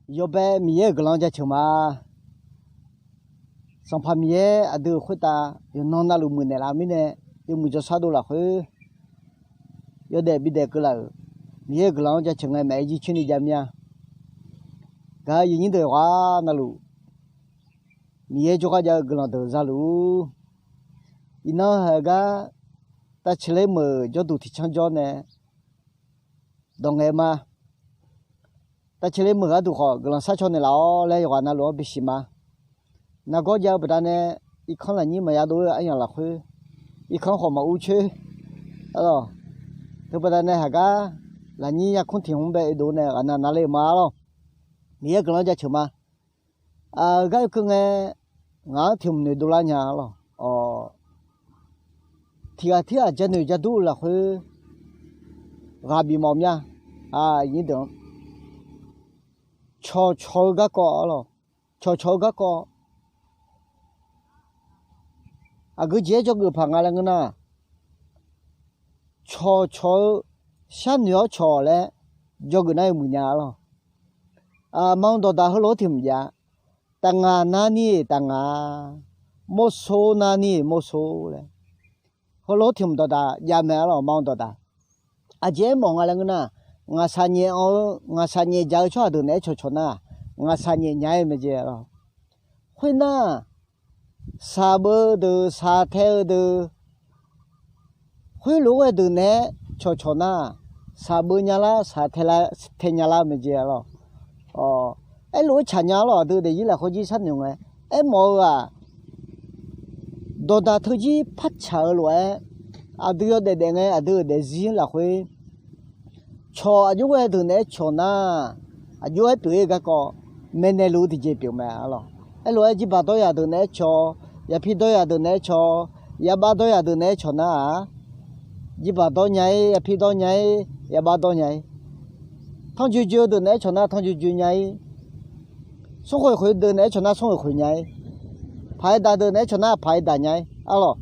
yo bé mía glang cha chuma song pha mía adu khuta yo non na lu mun ne la mi ne yo mu cho sa do la khu yo de bi de ku la mía glang cha chunga mai ji chuni ja mya ga yin yin de wa na lu mía cho ga ja glang de za lu ina ha ga ta chile mu cho du thi chang jo ne dong e ma ta chile mu ga du kho glang sa cho ne la le yo na lo bi si ma na go ja bda ne I khon la ni ma ya do a ya la khu I khon ho ma u che alo to bda ne ha ga la ni ya khon thi hong be do ne na na le ma lo ni ya glang ja chu ma a ga ku nge nga thum ne do la nya lo thia ja ne ja du la khu ga bi mo mya yin dong cho ga ko lo cho ga ko 그 제저 그 방아는 거나 초 샤녀 초래 저거나 뭐냐로 망도다 흘러팀자 땅아 나니 땅아 모소 나니 모소래 흘러팀도다 야매로 망도다 아제 몽아는 거나 nga산예 자초도 내 초초나 nga산예 냐에메제로 회나 사버드 사태드 회로에드 내 초초나 사버냐라 사태라 스테냐라 메제로 엘로 차냐로 드데 일라 호지 산용에 에모가 도다 터지 파차로에 아드여데 댕에 아드데 진라 회 초 아주에드 내 초나 아주에 되가 거 메네루 디제 뼈마로 엘로 지 바도야 드네 초 야피도야 드네 초 야바도야 드네 초나 지 바도냐이 야피도냐이 야바도냐이 통주주 드네 초나 통주주냐이 송회회 드네 초나 송회회냐이 파이다 드네 초나 파이다냐이 알로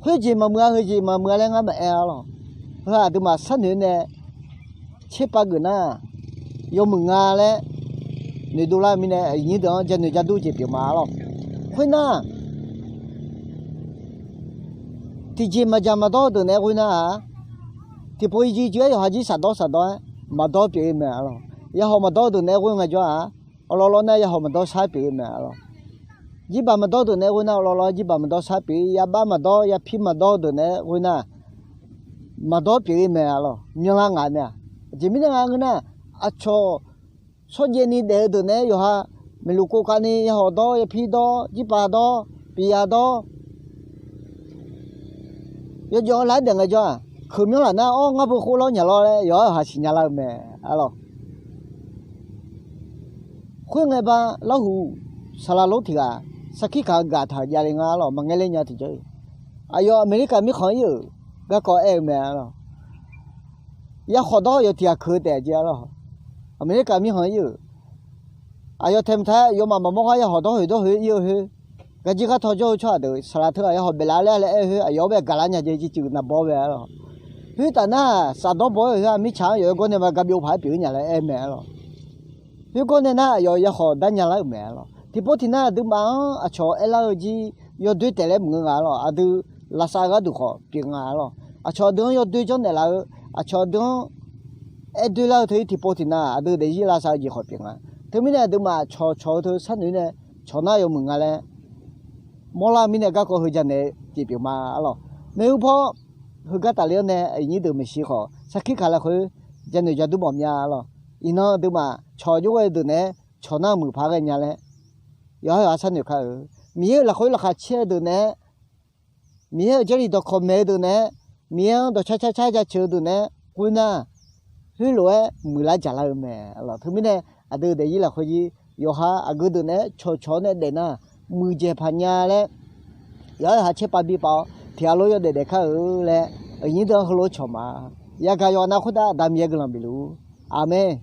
회지 마무가 랭아 마엘로 하 드마 산네 쳇바그나 요문가레 người đô la mình này như đó dân người ta đu chỉ biểu má rồi, khuyên na, thì chỉ mà chăm mà đó từ này khuyên na, thì bây giờ chuyện là chỉ sát đó, mà đó biểu mẹ rồi, giờ họ mà đó từ này khuyên ngay cho lo này giờ họ mà đó sai biểu mẹ rồi, chỉ bà mà đó từ này khuyên na lo chỉ bà mà đó sai biểu, giờ ba mà đó giờ phi mà đó từ này khuyên na, mà đó biểu mẹ rồi, như là ngài nè, chỉ mình ngài cái na, cho 소제니 내드네 요하 밀루코카니 호도 피도 지바도 비야도 요저 라든 거죠 그러면 나 nga bu kholo nya lo yo ha si nya la me alo khuyên ngai ba lo hu sala lo thiga sakhi kha ga tha ya le nga lo ma nge le nya thi chơi ayo america mi khon yu ga ko e me alo ya khodo yo tia khu de ja lo America mi hỏi yêu, ai thêm thế, yêu mà mong ai họ đó yêu cái gì cả thôi cho được, sau đó họ bị lá lẽ ai yêu về cái lá nhà chỉ chịu nạp bao về rồi, ta na sao đó bao mi chán yêu con này mà gặp yêu phải biểu nhà lại em mẹ rồi, con này na yêu họ đánh nhà lại mẹ rồi, thì bố thì na đừng bảo cho LG yêu đuổi tele mừng ngã rồi, đuổi là sao cái đuổi họ biểu ngã rồi, cho đuổi yêu đuổi cho này là cho đuổi đuổi là thấy thì bố thì na đuổi để gì là sao gì họ biểu ngã, thế mình này đừng mà cho thôi sát nữa này cho na yêu mừng ngã này mỗi lần mình cái có hơi chân này chỉ biểu mà alo nếu phó hơi cái tài liệu này như từ mình xí họ sau khi khai là hơi chân này cho tôi bỏ nhà alo ino từ mà cho vô cái từ này cho na mười phá cái nhà này giờ ở sân được khai miếng là khối là khai chia từ này miếng ở đây đó không mấy từ này miếng đó cha cha chơi từ này quên na hơi lỗi mười lá trả lại mẹ alo thứ mình này từ đấy là khối gì giờ ha cái từ này cho này để na mười giờ phản nhà đấy, giờ họ chế bao bì bao, thì alo giờ để khai ở đấy, ở những đó họ lo cho mà, giờ cái giờ nào họ đã làm gì cái làm bị lu, amen.